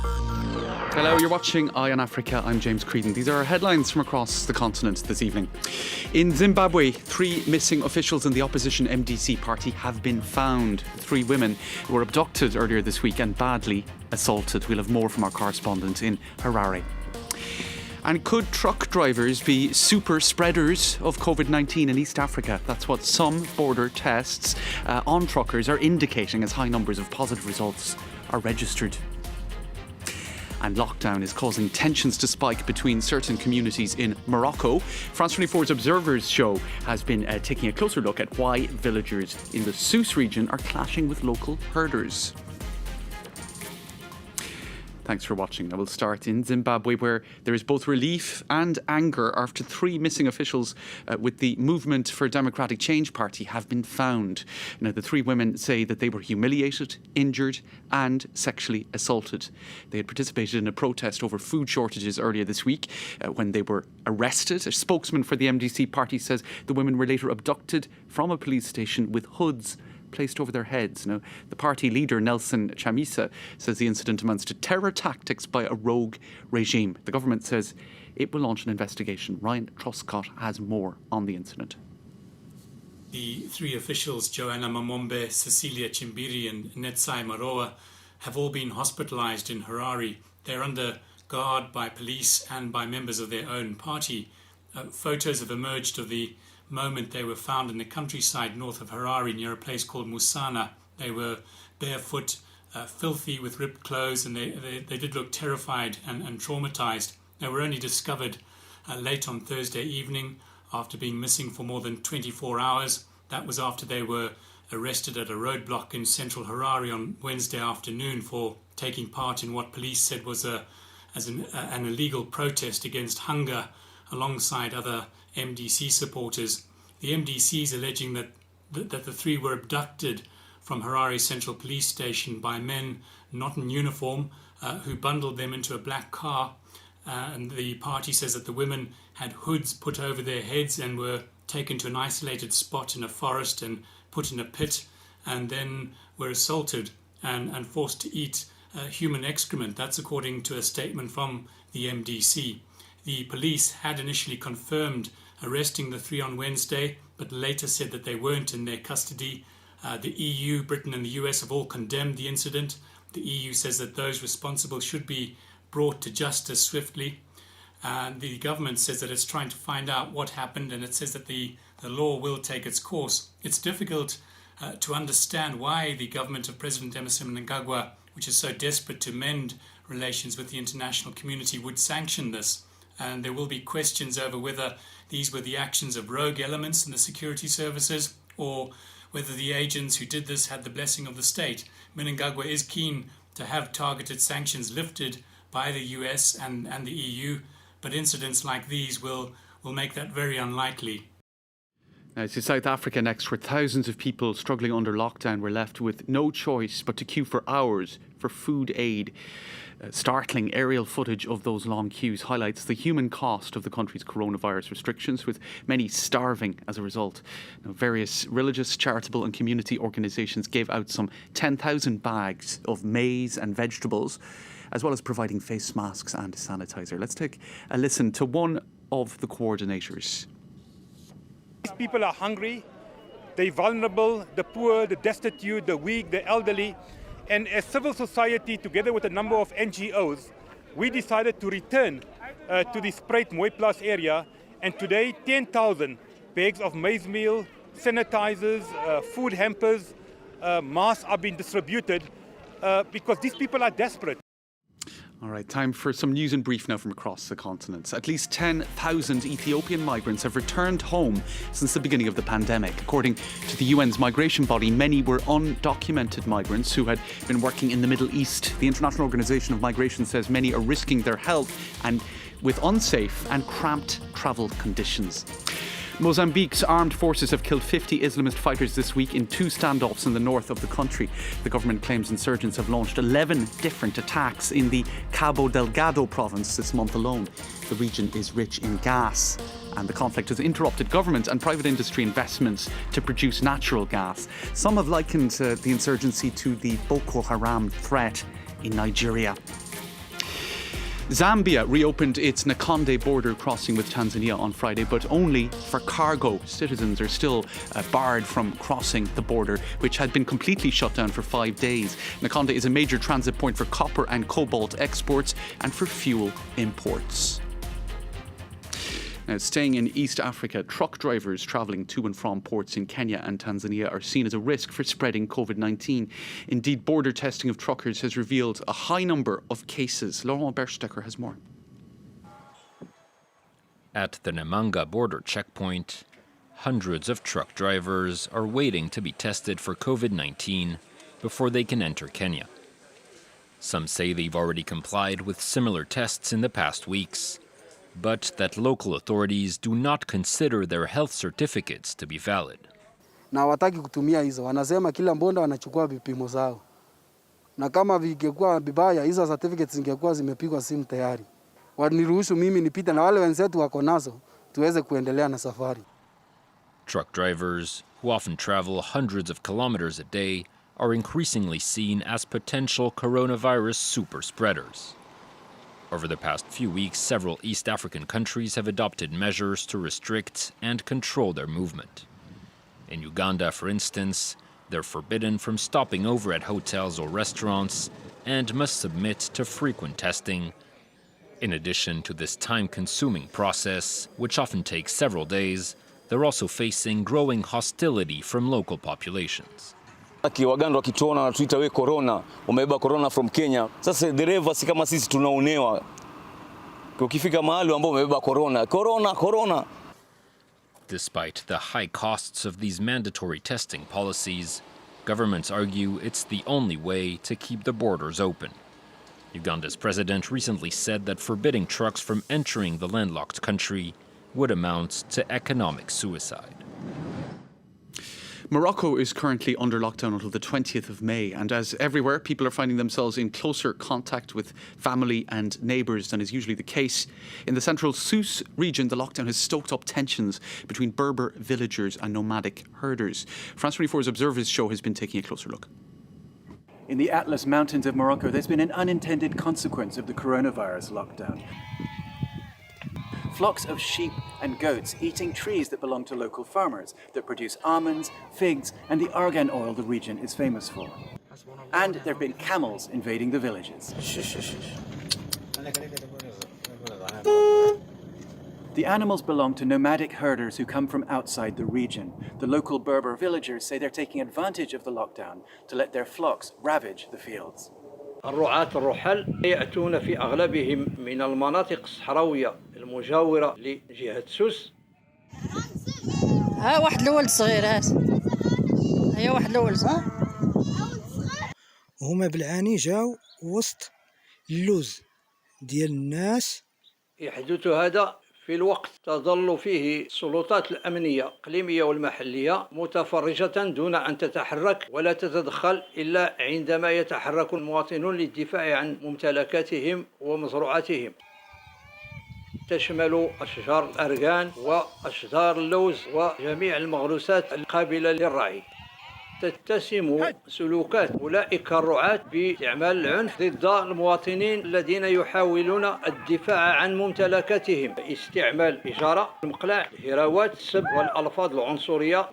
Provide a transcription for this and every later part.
Hello, you're watching Eye on Africa. I'm James Creedon. These are our headlines from across the continent this evening. In Zimbabwe, 3 missing officials in the opposition MDC party have been found. 3 women were abducted earlier this week and badly assaulted. We'll have more from our correspondent in Harare. And could truck drivers be super spreaders of COVID-19 in East Africa? That's what some border tests on truckers are indicating as high numbers of positive results are registered. And lockdown is causing tensions to spike between certain communities in Morocco. France 24's Observers show has been taking a closer look at why villagers in the Sousse region are clashing with local herders. Thanks for watching. I will start in Zimbabwe, where there is both relief and anger after 3 missing officials with the Movement for Democratic Change party have been found. Now, the 3 women say that they were humiliated, injured and sexually assaulted. They had participated in a protest over food shortages earlier this week when they were arrested. A spokesman for the MDC party says the women were later abducted from a police station with hoods placed over their heads. Now, the party leader, Nelson Chamisa, says the incident amounts to terror tactics by a rogue regime. The government says it will launch an investigation. Ryan Truscott has more on the incident. The 3 officials, Joanna Mamombe, Cecilia Chimbiri and Netsai Maroa, have all been hospitalised in Harare. They're under guard by police and by members of their own party. Photos have emerged of the moment they were found in the countryside north of Harare near a place called Musana. They were barefoot, filthy with ripped clothes, and they did look terrified and traumatized. They were only discovered late on Thursday evening after being missing for more than 24 hours. That was after they were arrested at a roadblock in central Harare on Wednesday afternoon for taking part in what police said was an illegal protest against hunger alongside other MDC supporters. The MDC is alleging that the 3 were abducted from Harare Central Police Station by men not in uniform who bundled them into a black car. And the party says that the women had hoods put over their heads and were taken to an isolated spot in a forest and put in a pit, and then were assaulted and forced to eat human excrement. That's according to a statement from the MDC. The police had initially confirmed arresting the 3 on Wednesday, but later said that they weren't in their custody. The EU, Britain and the US have all condemned the incident. The EU says that those responsible should be brought to justice swiftly. The government says that it's trying to find out what happened, and it says that the law will take its course. It's difficult to understand why the government of President Emerson Mnangagwa, which is so desperate to mend relations with the international community, would sanction this. And there will be questions over whether these were the actions of rogue elements in the security services or whether the agents who did this had the blessing of the state. Mnangagwa is keen to have targeted sanctions lifted by the US and the EU, but incidents like these will make that very unlikely. Now to South Africa next, where thousands of people struggling under lockdown were left with no choice but to queue for hours for food aid. Startling aerial footage of those long queues highlights the human cost of the country's coronavirus restrictions, with many starving as a result. Now, various religious, charitable and community organisations gave out some 10,000 bags of maize and vegetables, as well as providing face masks and sanitizer. Let's take a listen to one of the coordinators. These people are hungry, they're vulnerable, the poor, the destitute, the weak, the elderly. And as civil society, together with a number of NGOs, we decided to return to the Spruit Mooiplaas area. And today, 10,000 bags of maize meal, sanitizers, food hampers, masks are being distributed because these people are desperate. All right, time for some news in brief now from across the continent. At least 10,000 Ethiopian migrants have returned home since the beginning of the pandemic. According to the UN's migration body, many were undocumented migrants who had been working in the Middle East. The International Organization of Migration says many are risking their health and with unsafe and cramped travel conditions. Mozambique's armed forces have killed 50 Islamist fighters this week in 2 standoffs in the north of the country. The government claims insurgents have launched 11 different attacks in the Cabo Delgado province this month alone. The region is rich in gas, and the conflict has interrupted government and private industry investments to produce natural gas. Some have likened the insurgency to the Boko Haram threat in Nigeria. Zambia reopened its Nakonde border crossing with Tanzania on Friday, but only for cargo. Citizens are still barred from crossing the border, which had been completely shut down for 5 days. Nakonde is a major transit point for copper and cobalt exports and for fuel imports. Now, staying in East Africa, truck drivers travelling to and from ports in Kenya and Tanzania are seen as a risk for spreading COVID-19. Indeed, border testing of truckers has revealed a high number of cases. Laurent Berstecker has more. At the Namanga border checkpoint, hundreds of truck drivers are waiting to be tested for COVID-19 before they can enter Kenya. Some say they've already complied with similar tests in the past weeks, but that local authorities do not consider their health certificates to be valid. Na hawataki kutumia hizo, wanasema kila mbonda wanachukua vipimo zao. Na kama vingekuwa vibaya, hizo certificates zingekuwa zimepigwa simu tayari. Waniruhusu mimi nipite na wale wenzetu wako nazo, tuweze kuendelea na safari. Truck drivers, who often travel hundreds of kilometers a day, are increasingly seen as potential coronavirus super spreaders. Over the past few weeks, several East African countries have adopted measures to restrict and control their movement. In Uganda, for instance, they're forbidden from stopping over at hotels or restaurants and must submit to frequent testing. In addition to this time-consuming process, which often takes several days, they're also facing growing hostility from local populations. Waganda wakituona wanatuita we corona, umebeba corona from Kenya. Sasa dereva si kama sisi tunaonewa. Ukifika mahali ambao umebeba corona. Despite the high costs of these mandatory testing policies, governments argue it's the only way to keep the borders open. Uganda's president recently said that forbidding trucks from entering the landlocked country would amount to economic suicide. Morocco is currently under lockdown until the 20th of May, and as everywhere, people are finding themselves in closer contact with family and neighbours than is usually the case. In the central Sousse region, the lockdown has stoked up tensions between Berber villagers and nomadic herders. France 24's Observers show has been taking a closer look. In the Atlas Mountains of Morocco, there's been an unintended consequence of the coronavirus lockdown. Flocks of sheep and goats eating trees that belong to local farmers that produce almonds, figs, and the argan oil the region is famous for. And there have been camels invading the villages. The animals belong to nomadic herders who come from outside the region. The local Berber villagers say they're taking advantage of the lockdown to let their flocks ravage the fields. الرعاة الرحل يأتون في أغلبهم من المناطق الصحراوية المجاورة لجهة سوس. ها واحد الولد صغير هي واحد الولد صغير. هما بالعاني جاو وسط اللوز ديال الناس. يحدث هذا في الوقت تظل فيه السلطات الأمنية الإقليمية والمحلية متفرجة دون أن تتحرك ولا تتدخل إلا عندما يتحرك المواطنون للدفاع عن ممتلكاتهم ومزروعاتهم. تشمل أشجار الأرغان وأشجار اللوز وجميع المغروسات القابلة للرعي. تتسم سلوكات أولئك الرعاة باستعمال العنف ضد المواطنين الذين يحاولون الدفاع عن ممتلكاتهم باستعمال إجارة المقلاع، الهراوات، السب والألفاظ العنصرية.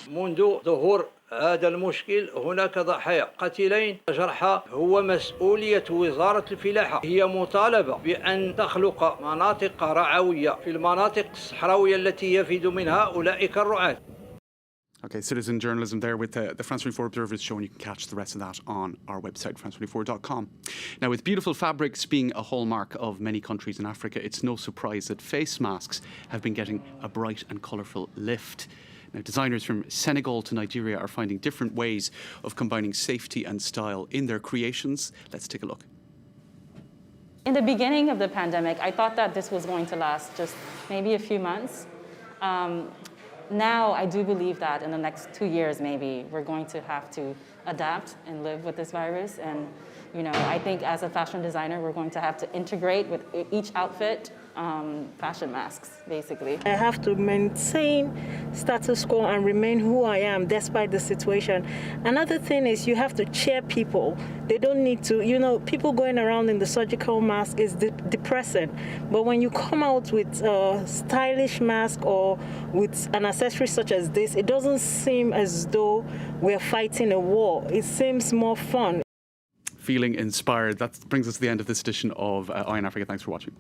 منذ ظهور هذا المشكل هناك ضحايا قتيلين جرحى. هو مسؤولية وزارة الفلاحة، هي مطالبة بأن تخلق مناطق رعوية في المناطق الصحراوية التي يفيد منها أولئك الرعاة. Okay, citizen journalism there with the France 24 Observers show, and you can catch the rest of that on our website, france24.com. Now, with beautiful fabrics being a hallmark of many countries in Africa, it's no surprise that face masks have been getting a bright and colourful lift. Now, designers from Senegal to Nigeria are finding different ways of combining safety and style in their creations. Let's take a look. In the beginning of the pandemic, I thought that this was going to last just maybe a few months. Now, I do believe that in the next 2 years, maybe, we're going to have to adapt and live with this virus. And, I think as a fashion designer, we're going to have to integrate with each outfit fashion masks, basically. I have to maintain status quo and remain who I am despite the situation. Another thing is you have to cheer people. They don't need to, people going around in the surgical mask is depressing. But when you come out with a stylish mask or with an accessory such as this, it doesn't seem as though we're fighting a war. It seems more fun. Feeling inspired. That brings us to the end of this edition of Eye on Africa. Thanks for watching.